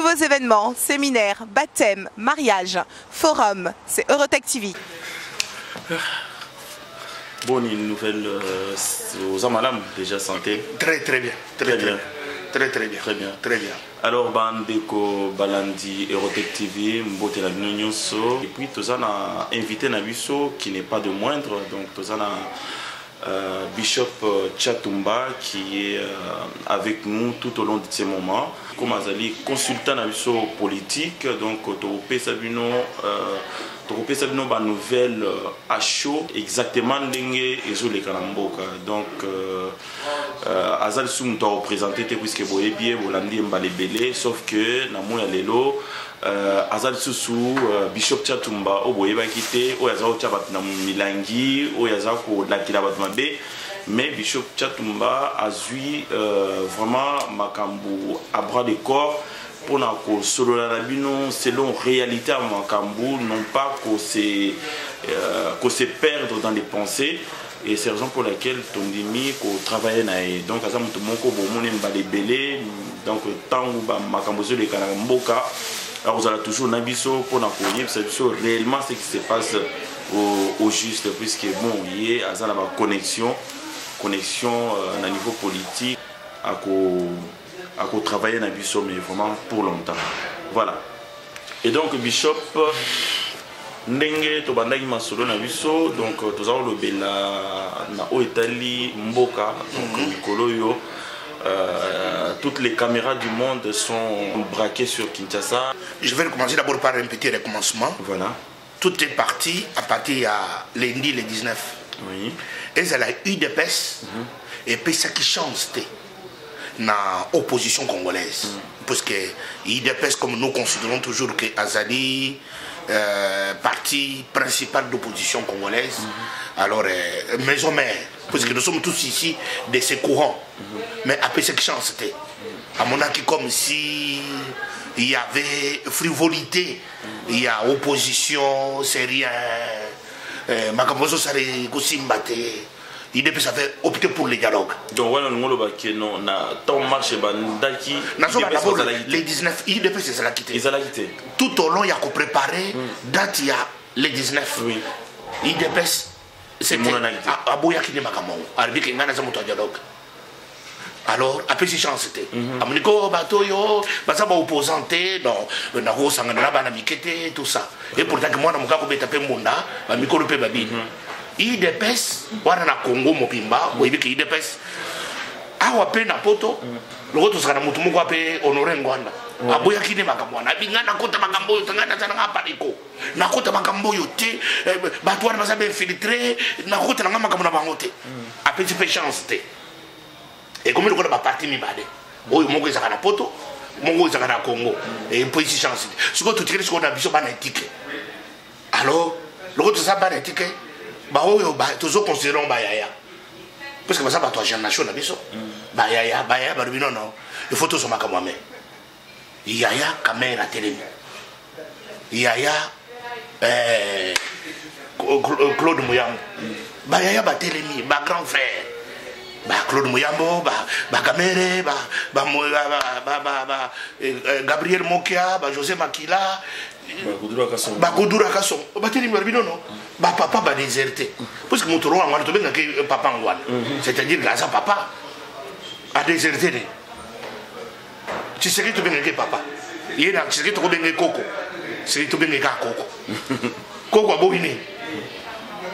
vos événements, séminaires, baptêmes, mariages, forums, c'est Eurotech TV. Bon, une nouvelle aux Amalam, déjà santé. Très bien. Très bien. Alors, Bandeko Balandi, Eurotech TV, Mbote la Nyonso. Et puis, tous on a invité Nabiso qui n'est pas de moindre. Donc, tous on a Bishop Chatumba qui est avec nous tout au long de ces moments. Comme Azali, consultant Nabiso politique. Donc, Topé Sabino. Topé Sabino, ba nouvelle à chaud, exactement n'engé et zo les Kalamboka. Donc, Azal Soum t'a représenté puisque boye bien, bolandi mbale belé, sauf que na moya lelo, Azal Sousou, Bishop Chatumba, o boye ba quitté, o yaza o chabat na milangi, o yaza ko la kilabat mabe. Mais Bishop Chatumba a eu vraiment Makambu à bras de corps. Pour que solo la bino selon réalité à Makambu, non pas qu'on se perdre dans les pensées. Et c'est la raison pour laquelle Tondimi qu'on travaille nae. Donc à ça mon ko bomone mbale belé. Donc tant où Makambu les Kalamboka, alors vous allez toujours nabiso pour na connaître réellement ce qui se passe au juste, puisque bon il y a la connexion à un niveau politique à travailler dans Bishop, mais vraiment pour longtemps. Voilà. Et donc Bishop ndenge to bandaki masolo na biso, donc tous avons le bela na Oetali Mboka, donc mikolo yo toutes les caméras du monde sont braquées sur Kinshasa. Je vais commencer d'abord par répéter le commencement. Voilà. Tout est parti à partir de lundi le 19. Oui. Et elle a eu des pèses et puis ça qui change dans l'opposition congolaise. Parce que IDPS, comme nous considérons toujours que Azali, parti principal d'opposition congolaise, alors maison mère, parce que nous sommes tous ici de ces courants. Mais après cette chance, à mon avis, comme si il y avait frivolité, il y a opposition, c'est rien. Makamoso Sare Kosimbate. Il avait opté pour le dialogue. Donc, voilà, nous avons dit que non, tant marche bandaki. D'abord, les 19, il c'est ça la quitté. Ils allaient quitter. Tout au long, il y a préparé, date il y a les 19. Oui. Il dépasse. C'était à Boya qui n'est pas comme moi. Arbi qui n'a pas dialogue. Alors, après, c'est chance, c'était. Amuniko, Batoyo, Basaba opposanté, non, Naro Sangana, Banamikete, tout ça. Et pourtant, moi, dans mon cas, je vais taper Munda, Mikolo Pebabi. IDPS, wana na Congo mopimba, ou ibiki IDPS. Awa pe na poto, lokoto saka na mutu moko ape honoré ngwanda. Aboya kine makambo na binga na kota makambo yo tanga na tanga paliko. Na kota makambo yo te, bato wana baza be infiltré, na kota na makambo na bango te. Ape ti pe chance te. Et comme le ba parti mi bade. Oyo moko ezaka na poto, moko ezaka na Congo. Et po isi chance. Siko to tikere siko na biso bana éthique. Alors, lokoto sa bana éthique. Bah oui, toujours considérons Bayaya. Parce que ça va toi, j'ai un nation, Bayaya, non, non. Il faut tout se marquer moi-même. Yaya, caméra, télé. Yaya, Claude Mouyambo. Bayaya, télémi, ma grand frère. Claude Mouyambo, Kamere, Gabriel Mokia, José Makila. Bakoudura Kasson, non, papa va déserter. Parce que mon tour, on a papa en c'est-à-dire que papa a déserté. Tu sais que tu es papa. Il y a un secret de Coco. C'est tout bien Coco. Coco a beau venir.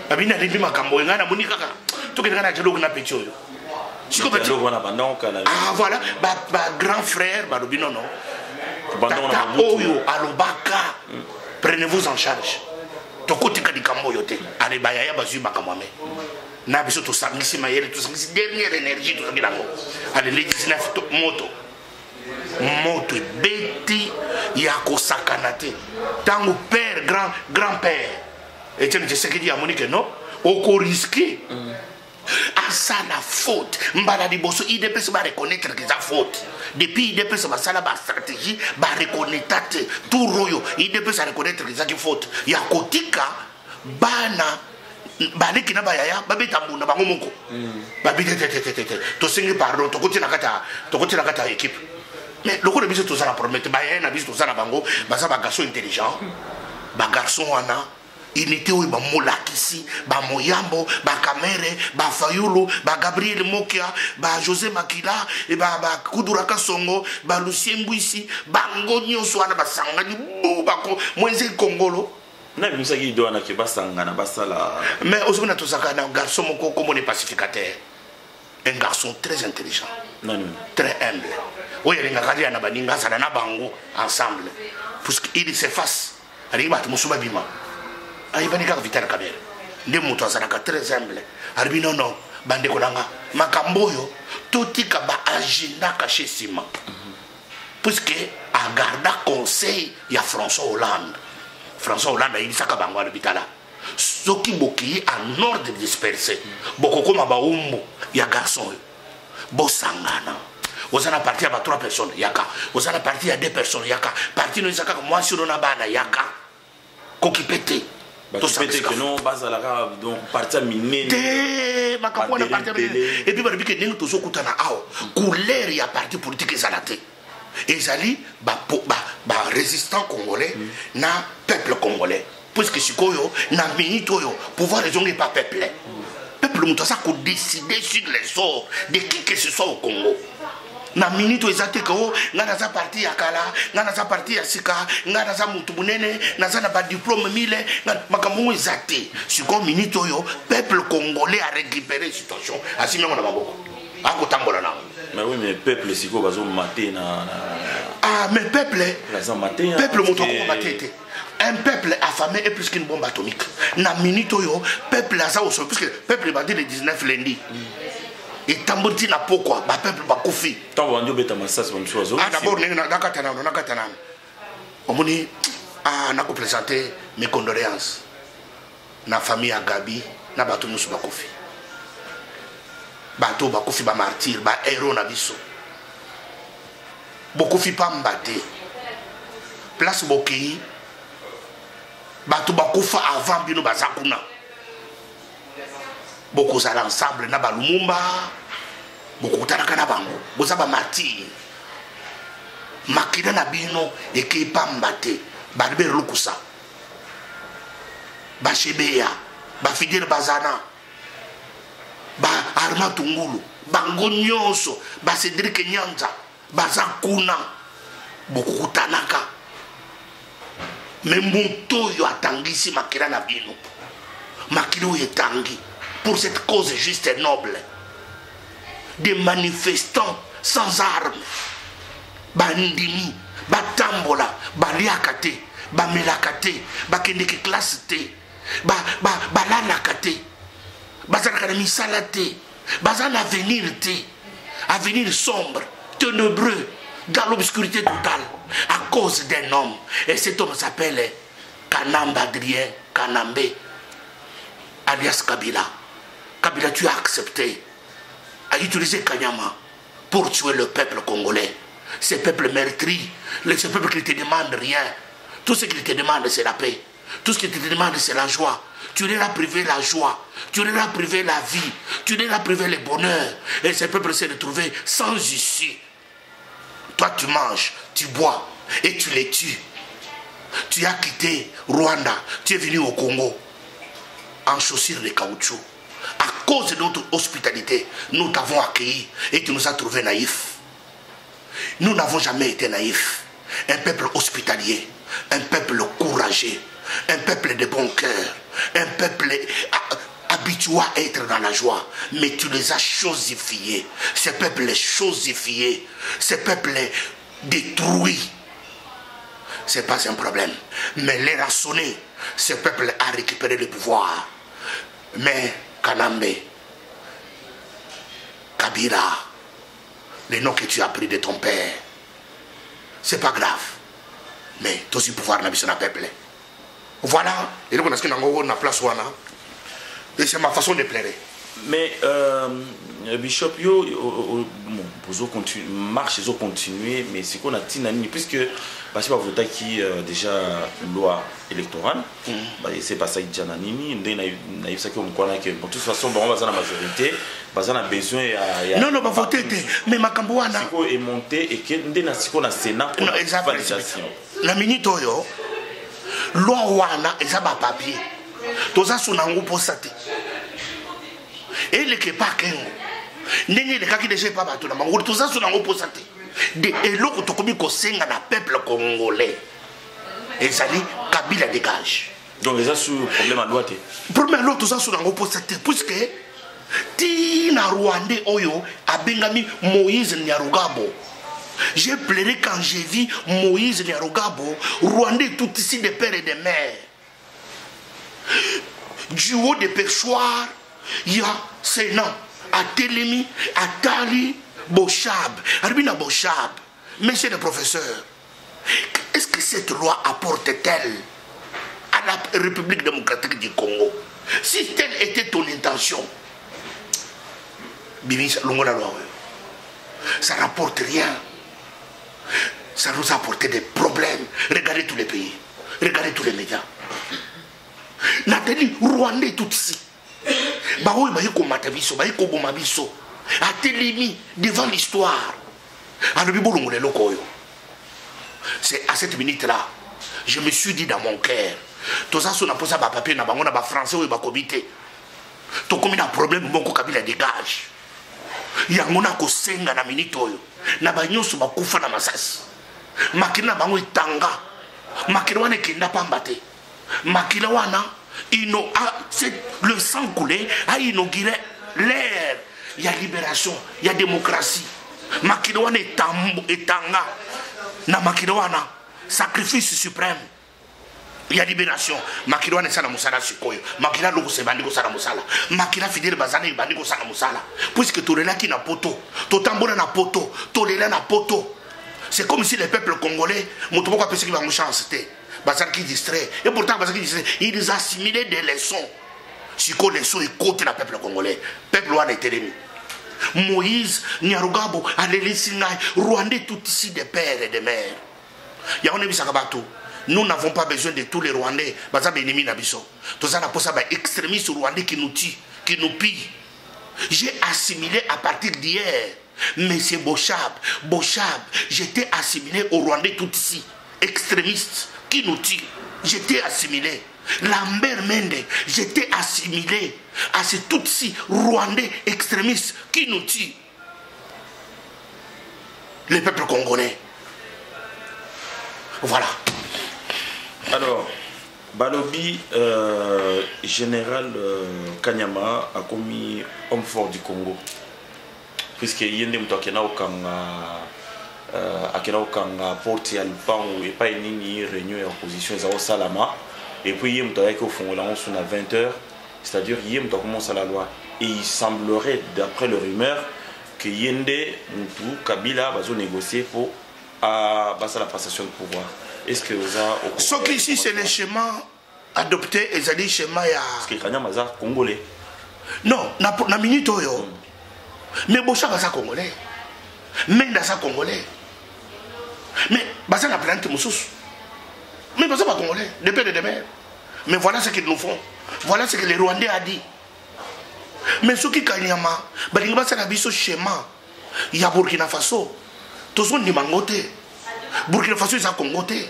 Abina de Makambo, et Nana Monica. Tout le monde a dialogue na Pétio. Ah voilà, grand frère, Barubino, non. Tata Oyo, Alobaka, prenez-vous en charge. Tokotika di Kambo yote, allez Bayaya Bazu Makamame. Nabiso to Sangisi Mayele, to Sangisi, dernière énergie, tout ça. Allez, les 19 moto, beti, yako sakanate. Tango père, grand-père. Et tu sais que dit à Monique, non? Oko risqué. À ça la faute. Mbala di bosso, IDPS va reconnaître que c'est faute. Depuis IDPS va ça la stratégie, va reconnaître tout royo. IDPS va reconnaître que c'est faute. Ya kotika bana bale kina bayaya babeta mbuna bango moko. Babite to singi pardon to kotina kata équipe. Mais le coup de tout ça, la promette, il y a tout ça, un garçon intelligent, un garçon, il était où, il Molakisi, Moyambo, Kamere, Fayulu, Gabriel Mokia, José Makila, et Kuduraka Songo, Lucien Bouissi, Ngonyo Soana, Sangani, Moïse Congolo. Mais aussi, un garçon comme on est pacificateur. Un garçon très intelligent, très humble. Oui, il y a un baninga, ça n'a pas ensemble. Puisqu'il s'efface, il va te moussouba bima. Il va dire vital caméra. Les moutons sont très humbles. Arbi non, non, bande kolanga. Makamboyo, tout est agenda caché sima. Puisque, à garder conseil, il y a François Hollande. François Hollande, il dit ça qu'à Bango à l'hôpital. Ce qui est en ordre dispersé. Beaucoup comme à Baoumbo, il y a garçon. Bossangana. Vous allez partir à 3 personnes, yaka. Vous allez partir à 2 personnes, yaka. Partir nous yaka moi sur le nabana, yaka. Koki pété. Tout ça que non, bazala donc partir miner. Ma capone partir miner. Et puis barbi que nous tous okutana ao. Couleur y a parti politique ezalate. Ezali ba résistant congolais na peuple congolais. Puisque si koyo na minute oyo pouvoir raisonner pas peuple. Peuple muto ça ko décider sur les sorts de qui que ce soit au Congo. Na minute ezate ko ngana za parti ya kala ngana za parti ya sika ngana za mutu munene na za na ba diplôme mille makamu ezate si ko minute oyo peuple congolais a récupéré situation asimi ngona maboko ako tambola na. Mais oui, mais peuple si ko bazo maté na ah mais peuple mutu ko maté. Un peuple affamé est plus qu'une bombe atomique. Na minute oyo peuple a ça au sol puisque peuple va dire le 19 lundi. Et tambouti na pourquoi ba peuple ba koufi. Tant on dit beta massas bon chose. Ah d'abord nakatana. Omoni na ko présenter mes condoléances. Na famille à Gabi na bato musu ba koufi. Bato ba koufi ba martyr ba héros na biso. Bokufi pa mbate. Place Bokei. Bato bakufa avant bino bazakuna. Beaucoup ça ensemble na balumumba. Beaucoup tanaka na bango. Boza ba martyr. Makina na bino eke pambate. Barbe lukusa. Ba Shebeya, ba Fidel Bazana. Ba Arma Tungulu, bango nyonso, ba Cédric Nyanza, bazakuna. Beaucoup tanaka. Mais mon yo atangisi makira na bino. Makiro etangi pour cette cause juste et noble. Des manifestants sans armes. Bandini, batambola, baliakate, bamelakate, bakendeke classe te, balalakate, bazana misalate, bazana avenir te, avenir sombre, ténébreux, dans l'obscurité totale, à cause d'un homme. Et cet homme s'appelle Kanamba Adrien Kanambe, alias Kabila. Kabila, tu as accepté à utiliser Kanyama pour tuer le peuple congolais. Ce peuple meurtri, ce peuple qui ne te demande rien. Tout ce qu'il te demande, c'est la paix. Tout ce qu'il te demande, c'est la joie. Tu leur as privé la joie. Tu leur as privé la vie. Tu leur as privé le bonheur. Et ce peuple s'est retrouvé sans issue. Toi, tu manges, tu bois et tu les tues. Tu as quitté Rwanda. Tu es venu au Congo en chaussures de caoutchouc. À cause de notre hospitalité, nous t'avons accueilli et tu nous as trouvés naïfs. Nous n'avons jamais été naïfs. Un peuple hospitalier, un peuple courageux, un peuple de bon cœur, un peuple habitué à être dans la joie. Mais tu les as chosifiés. Ce peuple est chosifié. Ce peuple est détruit. Ce n'est pas un problème. Mais les rassonner, ce peuple a récupéré le pouvoir. Mais Kanambe, Kabila, les noms que tu as pris de ton père, c'est pas grave. Mais tu as aussi pouvoir dans le peuple. Voilà, et donc on a ce qu'on a place. Et c'est ma façon de pleurer. Mais Bishop, yo, bon, marche, ils ont continué, mais c'est qu'on a tinani, puisque parce que voter qui déjà loi électorale, c'est pas ça qui est nanini, on a eu ça qui on connaît que de toute façon, on va dans la majorité, on a besoin non non, pas voter, mais ma camboana. C'est quoi est monté et que on a Sénat pour validation. La minute oyo, loi wana et ça va papier. Tous ça sont en groupe pour ça. Et les qui pas qu'un n'est les cas qui déjà pas battu. Mais tout ça sont en groupe pour ça. De l'autre to comme ko senga na peuple congolais. Et ça dit Kabila dégage. Donc les sous problème à droite. Problème l'autre tout ça sont en groupe pour ça puisque ti na Rwandais oyo abengami Moïse Nyarugabo. J'ai pleuré quand j'ai vu Moïse Nyarugabo, Rwandais tout ici de père et de mère. Du haut des perchoirs, il y a Sénat, à Télémi, à Tali, Bochab, Arbina Bochab. Monsieur le professeur, est-ce que cette loi apporte-t-elle à la République démocratique du Congo? Si telle était ton intention, ça n'apporte rien. Ça nous a apporté des problèmes. Regardez tous les pays. Regardez tous les médias. Nathalie, Rwandais tout ici. Baoui Bayeko Matabiso, Bayeko Bomabiso. A Télémi, devant l'histoire. C'est à cette minute-là, je me suis dit dans mon cœur, tout ça, on a posé un papier, on a français ou un comité. Tout comme il y a un problème, mon Kabila dégage. Il y a un senga na minute oyo. Na banyoso bakufa na masasi. Makina bango itanga. Makina wana kenda pambate. Makina wana le sang coulé a inauguré l'ère. Il y a libération, il y a démocratie. Makina wana etanga. Na makina wana sacrifice suprême. Il y a libération. Makila ne sana musala sikoyo. Makila logo se bandiko sana musala. Makila fidèle bazana bandiko sana musala. Puisque tout là qui na poto, tout tambour na poto, tout là na poto. C'est comme si les peuples congolais, motobo ka pesi ki ba chance té. Bazan qui distrait. Et pourtant bazan qui distrait, ils assimilaient des leçons. Siko leçons et côté na peuple congolais. Peuple loin des télémis. Moïse, Nyarugabo, Adelisinai, Rwandais tout ici des pères et des mères. Ya on est bisakabato. Nous n'avons pas besoin de tous les Rwandais. Tout ça, on a extrémistes rwandais qui nous tuent, qui nous pillent. J'ai assimilé à partir d'hier. Mais c'est Bochab, j'étais assimilé aux Rwandais tout ici. Extrémistes qui nous tuent. J'étais assimilé. Lambert Mende, j'étais assimilé à ces Tutsis Rwandais extrémistes qui nous tuent. Les peuples congolais. Voilà. Alors, Balobi, général Kanyama a commis homme fort du Congo. Puisque yende mutokena okanga porte à l'pan et pas une réunion d'opposition au Salama. Et puis il y a au fond on a 20h, c'est-à-dire il commence à la loi. Et il semblerait, d'après le rumeur, que Yende Moutou Kabila va négocier pour la passation de pouvoir. Est-ce que vous avez... Ce qui ici, c'est le schéma adopté, et c'est le schéma... Parce que Kanyama est congolais. Non, na minute oyo. Mais Bocha est congolais. Menda est congolais. Mais Baza n'a planté Moussous. Mais Baza pas congolais, de père et de mère. Mais voilà ce qu'ils nous font. Voilà ce que les Rwandais a dit. Mais ce qui Kanyama, Balinga c'est un schéma. Il y a Burkina Faso. Tous sont des mangotés. Burkina Faso est à Congoté.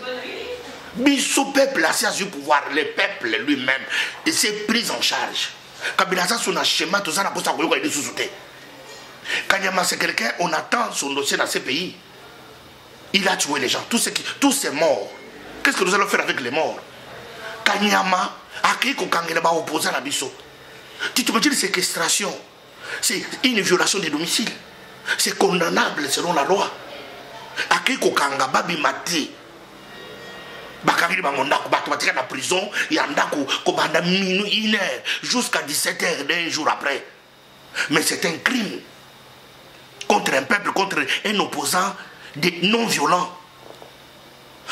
Biso peuple assis sur pouvoir, le peuple lui-même, il s'est pris en charge. Kabila ça son schéma, tout ça n'a pas ça qu'on est sous-souté. Kanyama c'est quelqu'un, on attend son dossier dans ces pays. Il a tué les gens, tous ces morts. Qu'est-ce que nous allons faire avec les morts? Kanyama a créé qu'on va opposer à la biso. Tu te dis séquestration, c'est une violation des domiciles. C'est condamnable selon la loi. Aki kokanga babi mati bakari bangonda ko bato na prison yanda ko banda minuit 1h jusqu'à 17h d'un jour après. Mais c'est un crime contre un peuple, contre un opposant non violent.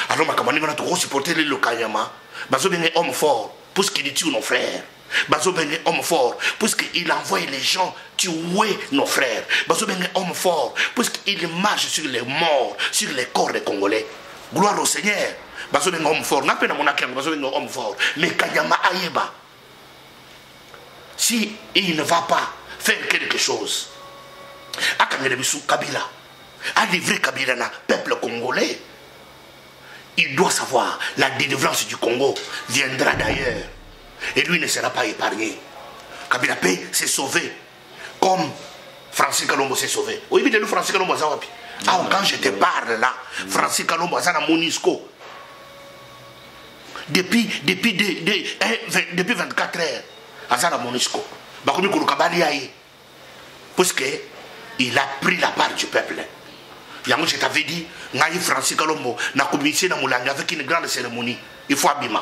Alors ma camarade on a trop supporté le Kanyama bazo bien homme fort pour ce qu'il tue nos frères. Bazobenge homme fort, puisqu'il envoie les gens tuer nos frères. Bazobenge homme fort, puisqu'il marche sur les morts, sur les corps des Congolais. Gloire au Seigneur. Bazobenge homme fort. N'a pas de monarchie, bazobenge homme fort. Mais Kanyama Ayeba, si il ne va pas faire quelque chose, Akangerebisu Kabila, a livré Kabila na peuple congolais, il doit savoir la délivrance du Congo viendra d'ailleurs. Et lui ne sera pas épargné. Kabila P s'est sauvé comme Francis Kalombo s'est sauvé. Oui, mais Francis Kalombo Zawapi. Ah, quand je te parle là, Francis Kalombo Zana Monisco. Depuis 24 heures, Azana Monisco. Bakomi Koulukabali Aïe. Puisqu'il a pris la part du peuple. Yango, je t'avais dit, Ngaï Francis Kalombo n'a communiqué dans Moulanga avec une grande cérémonie. Il faut abîmer.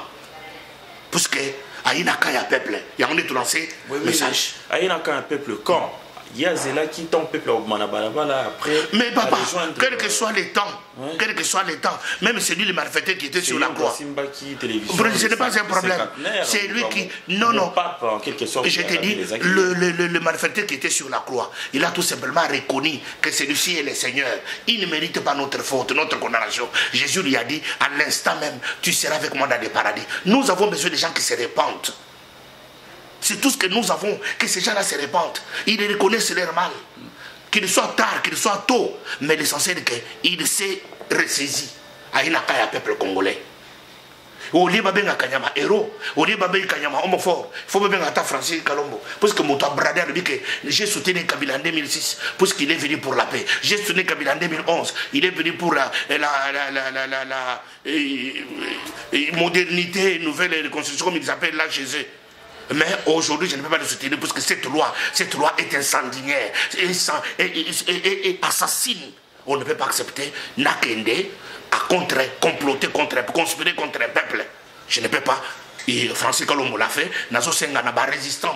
Puisque Aïnaka un peuple, il y a un lancé message. Aïnaka un peuple quand il y a Zéla qui ton peuple au Manabalabala après. Mais papa, quel que soit le temps, quel que soit le temps, même celui le malfaiteur qui était sur la croix. Ce n'est pas un problème. C'est lui qui. Non, non. Je te dis, le malfaiteur qui était sur la croix, il a tout simplement reconnu que celui-ci est le Seigneur. Il ne mérite pas notre faute, notre condamnation. Jésus lui a dit, à l'instant même, tu seras avec moi dans le paradis. Nous avons besoin de gens qui se répandent. C'est tout ce que nous avons, que ces gens-là se répandent. Ils reconnaissent leur mal. Qu'il soit tard, qu'il soit tôt. Mais l'essentiel est qu'il s'est ressaisi à une peuple congolais. Au lieu de Kanyama héros, au lieu de Kanyama homme fort, il faut bien attendre Francis Kalombo. Parce que mon toit Brader dit que j'ai soutenu Kabila en 2006, puisqu'il est venu pour la paix. J'ai soutenu Kabila en 2011, il est venu pour la modernité, nouvelle reconstruction, comme ils appellent là chez eux. Mais aujourd'hui, je ne peux pas le soutenir parce que cette loi est incendiaire et assassine. On ne peut pas accepter Nakende à comploter contre, conspirer contre un peuple. Je ne peux pas. Et Francis Kalombo l'a fait. Nazo Senga n'a pas résistant.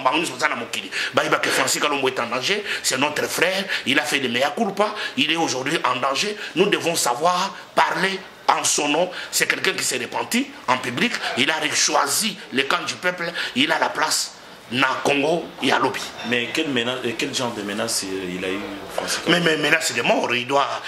Francis Kalombo est en danger. C'est notre frère. Il a fait des mea culpa. Il est aujourd'hui en danger. Nous devons savoir parler en son nom. C'est quelqu'un qui s'est repenti en public. Il a choisi le camp du peuple. Il a la place dans le Congo et à l'Obi. Mais quel genre de menace il a eu, Francis? Mais menace de mort. Il doit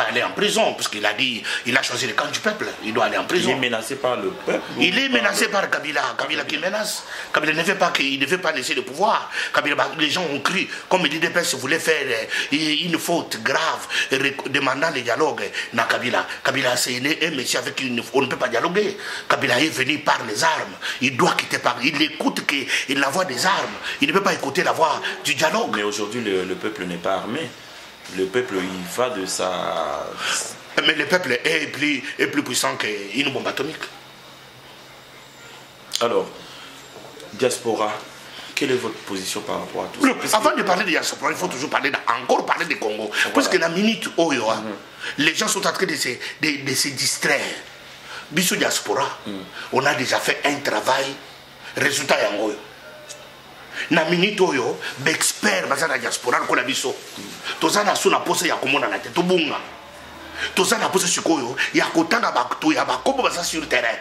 aller en prison. Parce qu'il a dit, il a choisi le camp du peuple. Il doit aller en prison. Il est menacé par le peuple? Il est menacé par Kabila. Kabila qui menace. Kabila ne veut pas qu'il ne veut pas laisser le pouvoir. Kabila, les gens ont cru, comme il dit des personnes voulaient faire une faute grave, demandant le dialogue dans Kabila. Kabila, c'est un monsieur avec qui on ne peut pas dialoguer. Kabila est venu par les armes. Il doit quitter par. Il écoute qu'il a des armes. Il ne peut pas écouter la voix du dialogue. Mais aujourd'hui, le peuple n'est pas armé. Le peuple, il va de sa... Mais le peuple est plus puissant qu'une bombe atomique. Alors, diaspora, quelle est votre position par rapport à tout ça? Avant de parler de diaspora, il faut toujours encore parler du Congo. Voilà. Parce que dans la minute où les gens sont en train de se distraire. Bissou diaspora, on a déjà fait un travail. Résultat yango. Na minute oyo expert bazana diaspora ko la biso tozana suna pose ya komona na te to bunga tozana pose sikoyo ya kotanga bakto ya bakobo baza sur terrain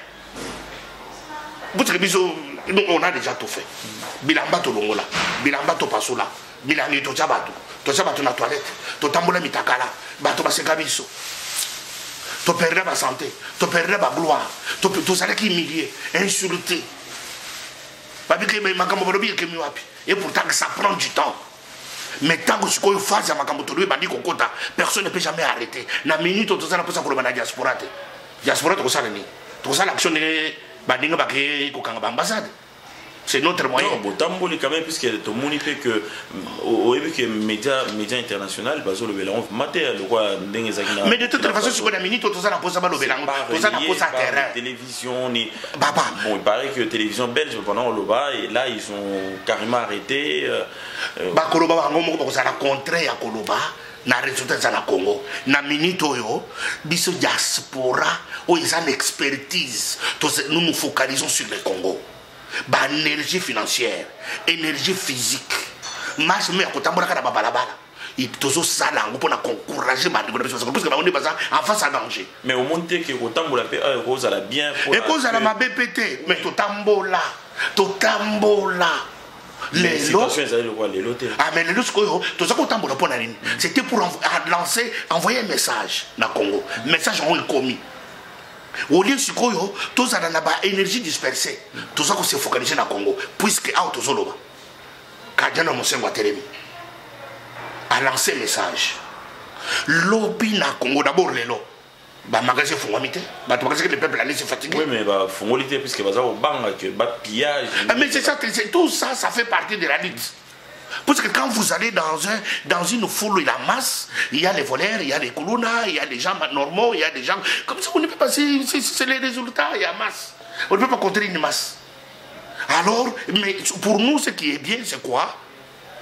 butre biso on a déjà tout fait bilamba to longola bilamba to pasula bilangi to jabato na toilette to tambola mitakala bato baseka biso to perdre ba santé to perdre ba gloire to sala ki humilier insulter. Et pourtant ça prend du temps. Mais tant que ce qu'on fait, personne ne peut jamais arrêter. La minute où tu as pour la diaspora, diaspora, tu as l'action de l'ambassade. C'est notre moyen. Non, quand même, puisque tout le monde fait que les médias internationaux, mais de toute façon, si on a minute, tu as la pose à terrain. Télévision, bon, il paraît que la télévision belge pendant Oloba, et là ils ont carrément arrêté. Koloba, on a rencontré à Koloba. Na résultat za na Congo na minute oyo biso diaspora o ils ont expertise. Nous nous focalisons sur le Congo. Bah, énergie financière, énergie physique. Marche mais à tambola kana babalabala. Il tozo sala ngo pour encourager ma parce que on est pas en face à danger. Mais au monde que au tambola pe rose à la bien et cause à la BPT mais to tambola totambola lelo ah mais lelo sikoyo toza kotambola pona nini c'était pour lancer envoyer un message na Congo message on commis au lieu sikoyo tozala na ba énergie dispersée toza ko se focaliser na Congo puisque auto zoloba Kadiana Mosengo atelemi a lancé message lobi na Congo d'abord lelo ba magasin fongomité ba to parce que le peuple allait se fatiguer oui mais ba fongolité puisque baza au banga que ba pillage mais c'est ça tout ça ça fait partie de la lutte parce que quand vous allez dans une foule la masse il y a les voleurs il y a les koulouna il y a des gens normaux il y a des gens comme ça on ne peut pas c'est les résultats il y a masse on ne peut pas contrer une masse alors mais pour nous ce qui est bien c'est quoi?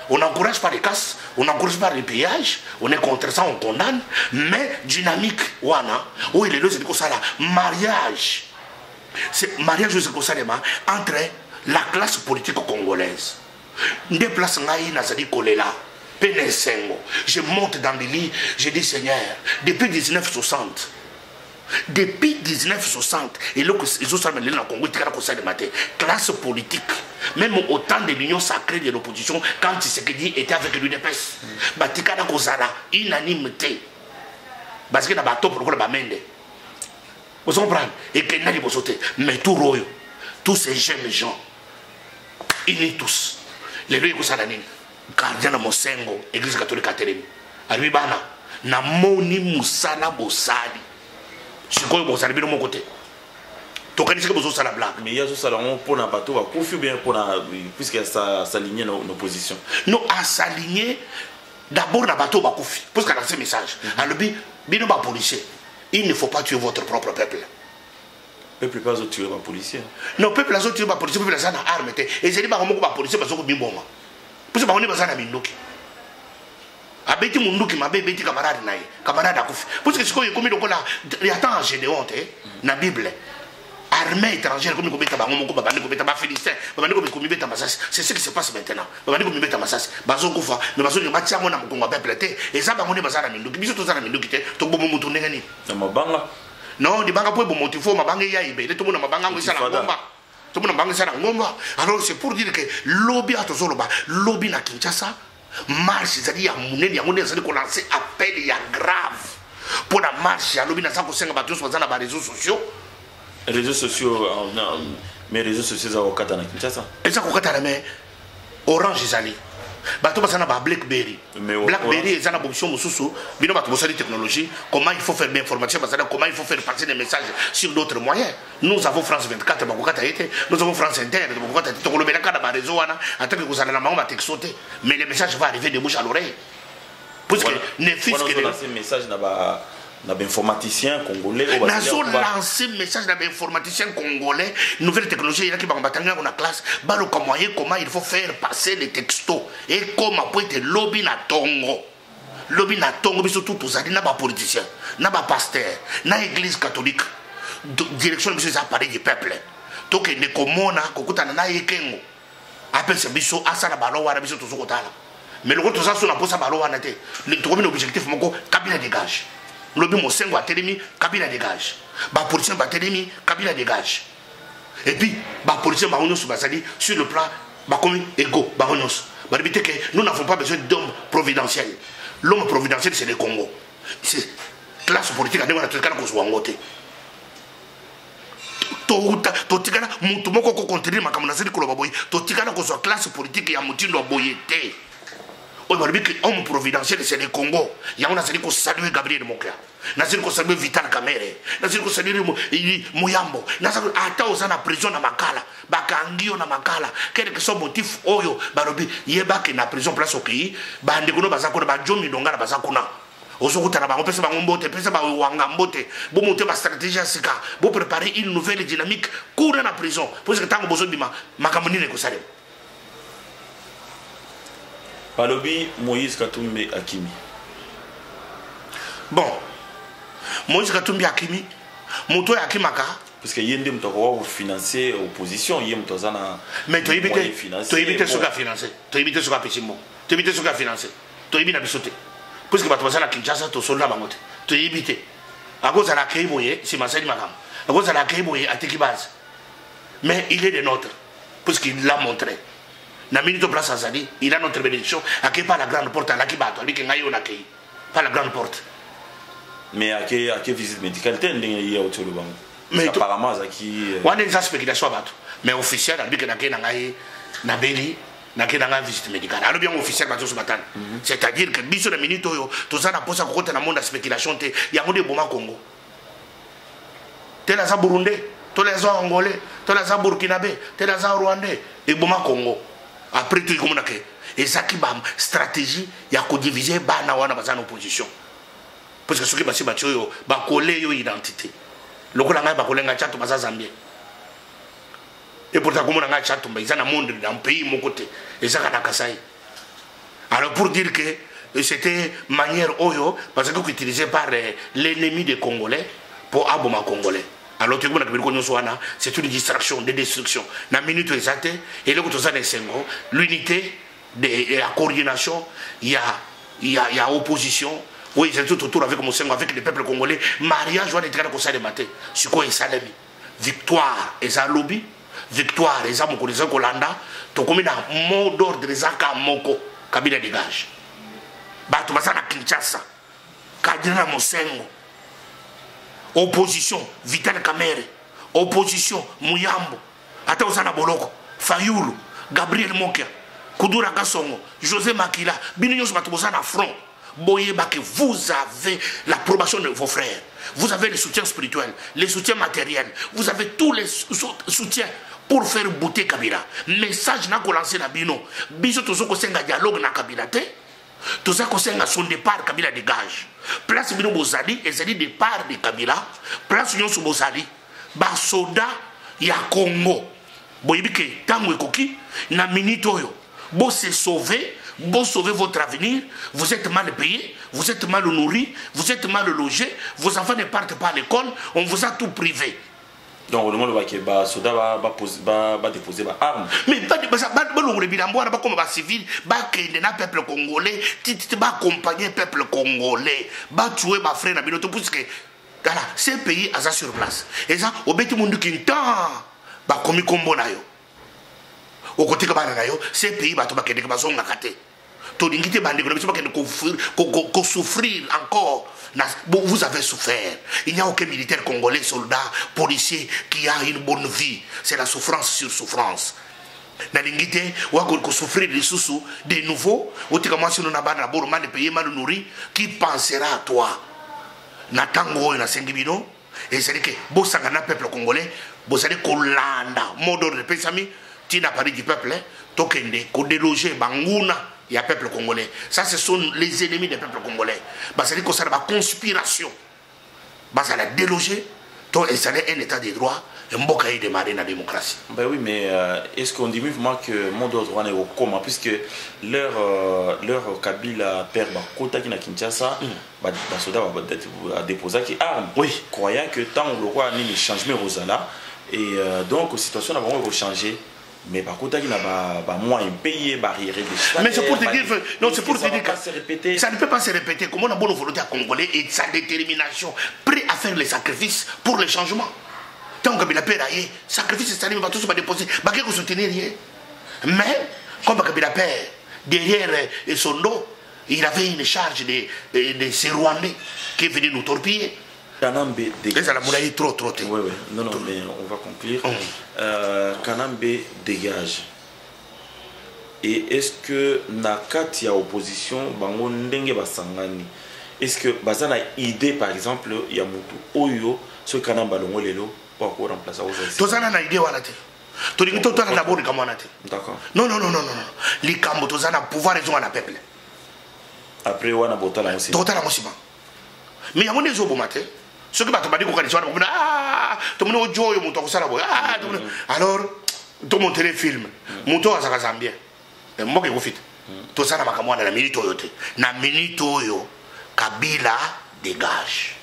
On n'encourage pas les casses, on n'encourage pas les pillages, on est contre ça, on condamne, mais dynamique, wana, où il est là, c'est ça là, mariage. C'est mariage entre la classe politique congolaise. Des places Nazali Kolela, Penesengo. Je monte dans les lits, je dis Seigneur, depuis 1960. Depuis 1960, et là, ils ont salé dans le Congo, classe politique, même au temps de l'union sacrée de l'opposition, quand Tshisekedi était avec l'UDPS, Batikana Kozala, unanimité. Parce qu'il y a un bateau pour le Bamende. Vous comprenez? Et qu'il y a des sauter. Mais tout royo, tous ces jeunes gens, unis tous. Les deux Kosalanine, Kadiana Mosengo, Église catholique à Télémi. Aribana, Namoni Moussala Bossali. Je crois que vous allez bien de mon côté. Mais il y a ce salon pour un bateau, à bien pour puisque ça s'aligne nos positions. Non, à s'aligner, d'abord le bateau va confier. Parce qu'il y a ce message. Alors, bien policier, il ne faut pas tuer votre propre peuple. Peuple pas tuer les policiers. Non, peuple pas tuer les policiers, peuple pas armes. Et c'est pas comme les policiers parce que bien bon. Parce que on est pas mindoki. Abeti munduki mabe beti camarade nae camarade akufi parce que ce qu'on commis donc là il y a tant en Gédéon na Bible armée étrangère comme ko beta bango moko babandi ko beta ba philistin babandi ko komi beta masasi c'est ce qui se passe maintenant babandi ko beta masasi bazo kufa mais bazo ni batia mona mukongo peuple te et ça bango ne bazana minduki biso to zana minduki te to bomo mutu ngani na mabanga non di banga po bo motifo mabanga ya ibe to mona mabanga ngo isala ngomba to mona mabanga isala ngomba alors c'est pour dire que lobby atozoloba lobby na Kinshasa marche c'est-à-dire il y a lancé appel il y a grave pour la marche à l'objet de 5 bateaux sur les réseaux sociaux. Réseaux sociaux, mais réseaux sociaux ça au Qatar Kinshasa. Et ça au Qatar mais Orange Zali. Bateau parce na BlackBerry. BlackBerry est une option mususu, bino bateau bossa de technologie, comment il faut faire de l'information parce que comment il faut faire passer des messages sur d'autres moyens. Nous avons France 24 bakokata été, nous avons France Inter bakokata été to lobela kana ba réseau wana, attends que vous allez na mango ba textoter, mais le message va arriver de bouche à l'oreille. Parce que ne fils que lancer message na ba informaticien congolais au Nazo lancé message d'un informaticien congolais nouvelle technologie il y a qui va batanga dans la classe balo comme moyen comment il faut faire passer les textos et comment peut être lobby na tongo biso tout tous na ba politicien na ba pasteur na église catholique direction de ces appareils du peuple donc ne komona kokutana na yekengo appelle ce biso asa na balo wana biso tout sokotala mais le retour ça sur la posa balo wana te le troisième objectif moko cabinet dégage. Lobby Mosengo a télémi, Kabila dégage. Ba policier ba télémi, Kabila dégage. Et puis, ba policier ba onos basali sur le plan ba comme ego ba onos. Ba débiter que nous n'avons pas besoin d'hommes providentiels. L'homme providentiel c'est le Congo. C'est classe politique à démarrer tout cas ko wangote. To tikana mutu moko ko contenir makamana zeli ko loboyi. To tikana ko so classe politique ya mutindo boyete. Homme providentiel c'est le Congo. Il y a un qui saluer Gabriel Mokia. Nazir ko saluer Vital Kamere. Nazir ko saluer Muyambo. Nazir ata osana prison na Makala. Bakangio na Makala. Quel que soit motif oyo barobi yeba ke na prison place au pays. Ba ndekuno bazako ba jomi donga na bazakuna. Osokuta na bango pesa bango mbote pesa ba wanga mbote. Bo monter ba stratégie sika. Bo préparer une nouvelle dynamique cour na prison. Parce que tango bozo bima makamoni ne ko salem. Palobi Moïse Katumbi Akimi. Bon, Moïse Katumbi Akimi, Moto Akimaka. Parce que Yende Mtoko financer opposition, Yem Tozana. Mais tu évites ce qu'a financé. Tu évites ce qu'a Pechimbo. Tu évites ce qu'a financé. Tu évites à sauter. Parce que tu vas à Kinshasa, tu soldat Bangote. Tu évites. À cause de la Kéboye, c'est ma salle Magam. À cause de la Kéboye, à Tekibaz. Mais il est des nôtres. puisqu'il l'a montré. Na minute place Azali, il a notre bénédiction. À qui pas la grande porte à la qui bat, pas la grande porte. Mais à quelle visite médicale il y a autour de banc. Mais apparemment, ça qui. On a des spéculations, mais officiel, il y a une visite médicale. Alors bien officiel, c'est-à-dire que biso na minute tout ça n'a pas ça côté dans monde de spéculation, il y a des bons Congo. Tel à Burundi, tel à Angolais, tel à Burkinabé, tel à Rwandais et bons Congo. Après tout, comme on a que et ça qui bam stratégie, il y a qu'au diviser bana wana bazana opposition. Parce que ce qui va se battre yo, ba coller yo identité. Le ko langa ba coller nga chato baza Zambie. Et pourtant comme on a chato ba izana monde dans le pays mon côté et ça kana Kasai. Alors pour dire que c'était manière oyo parce que utilisé par l'ennemi des Congolais pour aboma Congolais. Alors tu c'est une distraction, des destructions. La minute exacte, et là l'unité et la coordination, il y a opposition. Oui, c'est tout autour avec le peuple congolais. Mariage, je vais être comme ça le matin. C'est quoi ça l'ami? Victoire, et ça lobby. Victoire, et ça mon collègue Kolanda. Tu comme un mot d'ordre, et ça Moko, Kabila dégage. Bah tu vas à Kinshasa. Kadina Mosengo. Opposition, Vital Kamere. Opposition, Muyambo. Ata Osana Boloko. Fayulu. Gabriel Mokia. Kudura Gassongo. José Makila. Binignos Matobosana front. Boye Bake, vous avez l'approbation de vos frères. Vous avez le soutien spirituel, le soutien matériel. Vous avez tous les soutiens pour faire bouter Kabila. Message n'a qu'à lancer la bino. Biso tozo kosenga dialogue na Kabila te. Tozo kosenga son départ Kabila dégage. Place bino bozali, ezali départ de Kabila. Place nyonso bozali. Ba soda ya Congo. Boyibike tango ekoki na minute oyo. Bo se sauver. Vous sauvez votre avenir, vous êtes mal payé, vous êtes mal nourri, vous êtes mal logé, vos enfants ne partent pas à l'école, on vous a tout privé. Donc, le monde va déposer des armes. Mais pas civil, le peuple congolais, va accompagner le peuple congolais, va tuer ma frère, parce que ces pays sont sur place. Et ça, au bête monde qui entend, va commis combo na yo. Au côté de ces pays, ils sont souffrir encore. Vous avez souffert. Il n'y a aucun militaire congolais, soldat, policier qui a une bonne vie. C'est la souffrance sur souffrance. Souffrir de nouveau, qui pensera à toi? Et c'est que le peuple congolais, vous allez kolanda, mot d'ordre de Pesami. Tina Paris du peuple, tokende, ko déloger Bangouna, il y a peuple congolais. Ça, ce sont les ennemis du peuple congolais. C'est-à-dire que ça a une conspiration. Ça a délogé, donc installer un état de droit, et Mboka y démarrer la démocratie. Ben oui, mais est-ce qu'on dit vraiment que le monde droit n'est au coma, puisque leur Kabila perd Kota qui n'a Kinshasa, Basoda va déposer qui arme. Oui. Croyant que tant le roi n'a pas changé Rosala, et donc la situation n'a pas changé. Mais par contre, il y a moins payé, barrière des. Mais c'est pour te dire, non, c'est pour te dire que ça ne peut pas se répéter. Comment on a bonne volonté à Congolais et sa détermination, prêt à faire les sacrifices pour le changement. Tant que Kabila Père a eu, sacrifice, c'est-à-dire va tous se déposer, va qu'il soutenir rien. Mais, comme Kabila Père, derrière son dos, il avait une charge de ces Rwandais qui est venu nous torpiller. Kanambe dégage. Ça l'a trop. Oui. Non, mais on va conclure. Kanambe dégage. Et est-ce que Nakati y a opposition, bango ndenge basangani? Est-ce que bazana idée par exemple ya mutu oyo ce Kanamba longo lelo pour qu'on remplace aujourd'hui? Tozana na idée wana te. Tolingi to tala d'abord comme wana te. D'accord. Non. Les kambo tozana pouvoir raison na peuple. Après wana botala aussi. Totala mosima. Mais ya mone zo bomate. Ce que tu m'as dit qu'on a dit, ah, tout le monde joue, mon tour, ça là, ah, alors, tout mon téléfilm, mon tour, ça va Zambien. Et moi qui vous faites, tout ça, dans la minute oyote, na minute oyo, Kabila dégage.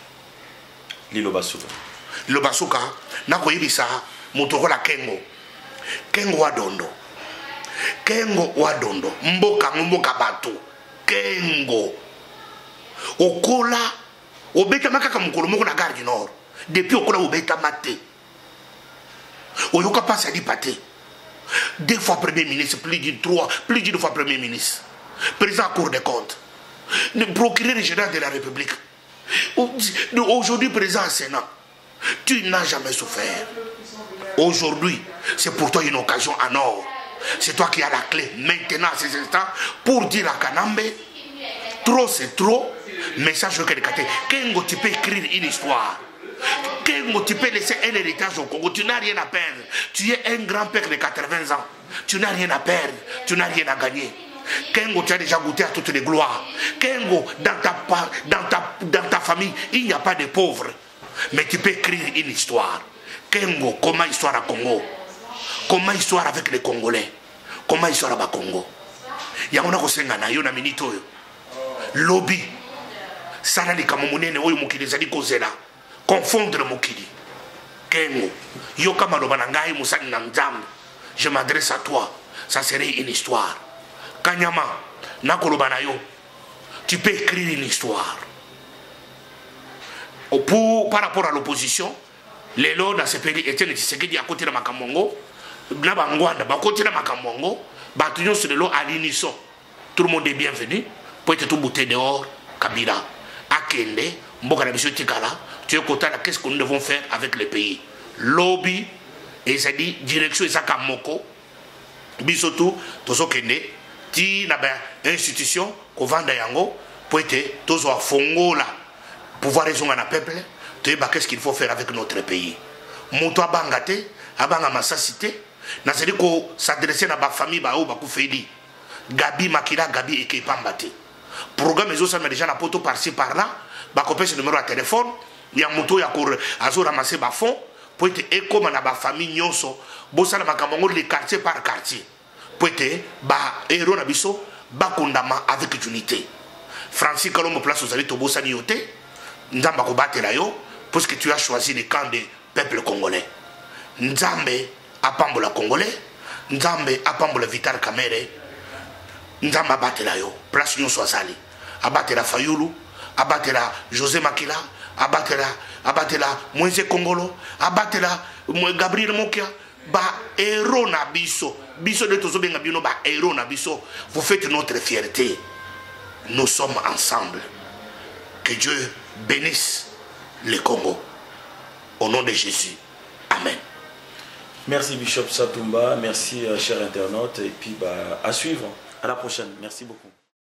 Lilo Basuka. Lilo Basuka, na koyibisa, mon tour la Kengo. Kengo wadondo. Mboka bato. Kengo. Okola. Obeta makaka mukolo moko na gare du Nord. Depuis okola obeta maté. Oyoka passe à di paté. 2 fois Premier ministre, plus d'une fois Premier ministre. Président Cour des comptes. Le procureur général de la République. Aujourd'hui, président Sénat. Tu n'as jamais souffert. Aujourd'hui, c'est pour toi une occasion en or. C'est toi qui as la clé maintenant à ces instants pour dire à Kanambe, trop c'est trop, message que Kengo, tu peux écrire une histoire. Kengo, tu peux laisser un héritage au Congo. Tu n'as rien à perdre. Tu es un grand-père de 80 ans. Tu n'as rien à perdre. Tu n'as rien à gagner. Kengo, tu as déjà goûté à toutes les gloires. Kengo, dans ta famille, il n'y a pas de pauvres. Mais tu peux écrire une histoire. Kengo, comment histoire à Congo? Comment histoire avec les Congolais? Comment histoire à Congo? Il y a un na yo na minito yo. Lobby. Sana li kamomunene oyo mokili zali kozela. Confondre mokili. Kengo, yo kama loba na ngai musani na nzambe. Je m'adresse à toi. Ça serait une histoire. Kanyama, nakoloba na yo. Tu peux écrire une histoire. Par rapport à l'opposition, les lois dans ce pays étaient les à côté de Makamongo, Nabangwanda, à côté de Makamongo, Batunion sur les lois à l'unisson. Tout le monde est bienvenu. Pour être tout bouté dehors, Kabila, Akende, Mboka Nabiso Tikala, tu es content de qu'est-ce que nous devons faire avec le pays. Lobby, et ça dit direction Isaka Moko, Bisotou, Tozo Kende, Ti Naba institution, Kovanda Yango, pour être Tozo à Fongo là. Pouvoir raison à un peuple, tu sais qu'est-ce qu'il faut faire avec notre pays. Monto à Bangate, à Bangamassa cité, n'a c'est dit qu'on s'adressait à ma famille, bah où bah Koufedi, Gabi Makila, Gabi et Kepambate. Programme les autres, mais déjà la poto par-ci par-là, bah copier ce numéro à téléphone, il y a Monto, il y a cours, à zo ramasser ma fond, pour être éco à ma famille nyonso, bossa na Makamongo les quartier par quartier, pour être bah héros nabiso, bah condamné avec unité. Francis Kalombo place aux amis Tobosa Niote. Nzamba kobatela yo parce que tu as choisi le camp des peuples congolais. Nzambe apambola congolais, Nzambe apambola Vital Kamerhe, Nzamba batela yo place nyonso azali. Abatela Fayulu, abatela José Makila, abatela Moïse Kongolo, abatela Gabriel Mokia, ba héros na biso. Biso de tozo benga bino ba héros na biso. Vous faites notre fierté. Nous sommes ensemble. Que Dieu bénisse le Congo. Au nom de Jésus. Amen. Merci Bishop Satumba, merci chers internautes. Et puis à suivre. À la prochaine. Merci beaucoup.